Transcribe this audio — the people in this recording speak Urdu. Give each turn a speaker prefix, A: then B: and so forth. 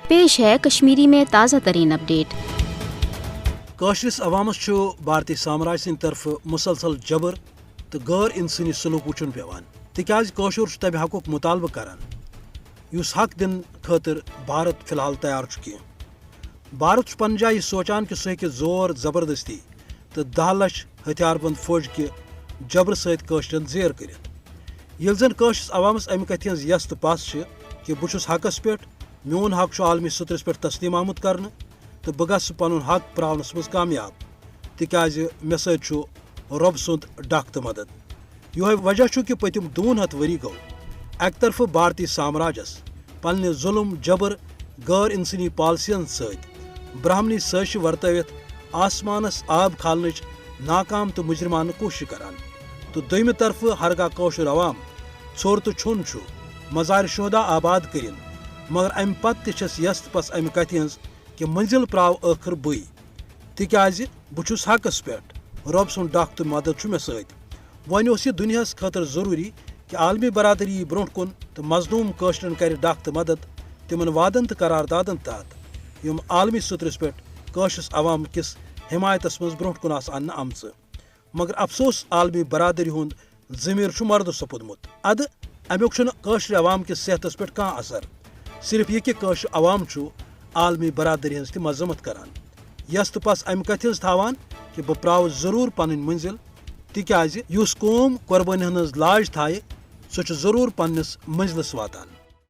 A: پیش ہے کشمیری میں تازہ ترین اپڈیٹ۔
B: کاشرس عوامس بھارتی سامراج سند طرف مسلسل جبر تو غیر انسانی سلوک وچن پیوان تکیاز کاشر تمہ حقک مطالبہ کران اس حق دن خاطر بھارت فی الحال تیار کی۔ بھارت پن جائے سوچان کہ سہ ہیکہ زور زبردستی تو 10 لچھ ہتھیار بند فوج کہ جبر ست کاشرن زیر کرت یل زن کاشرس عوامس امہ کتھ ہز یس تو پس کہ بہس حقس پہ میون حق عالمی سطرس پہ تسلیم آمت کرنے تو بہ گھس پن حق پراونس مز کامیاب تکیاز مے ست رب سند ڈکھ تو مدد۔ یہ وجہ کہ پتم 200 وری گو اک طرف بھارتی سامراجس پنہ ظلم جبر غیر انسانی پالسین ست برہمنی سازش ورتوت آسمانس آب کھالنچ ناکام تو مجرمانہ کوشش کران تو دویمہ طرف ہرگاہ کاشر عوام ژھور تو چھن مزار شہدا آباد کرن مگر ام پتہ تس یس پس امہ کتھ ہز کہ منزل پراو آخر بے تکیاز بہس حقس پہ رب سن ڈکھ تو مدد مے ست۔ ون اس یہ دنیا خاطر ضروری کہ عالمی برادری یہ برونٹ کن تو مظلوم کاشرن کر ڈکھ تو مدد تمن وعدن تو قراردادن تحت یم عالمی سطرس پہ کاشرس عوام کس حمایتس مز برونٹ کن ان آمژ مگر افسوس عالمی برادری ہند ضمیر مرد سپودمت اد امیک کاشر عوام کس صحتس پہ کھانا اثر صرف یہ کہ کاشر عوام عالمی برادری ہز تہ مذمت کران یس تو پس امہ کتھ ہز تھاوان کہ بہ پراو ضرور پن منزل تکیاز اس قوم قربانی ہز لاج تھائے سہ ضرور پنس منزلس واتان۔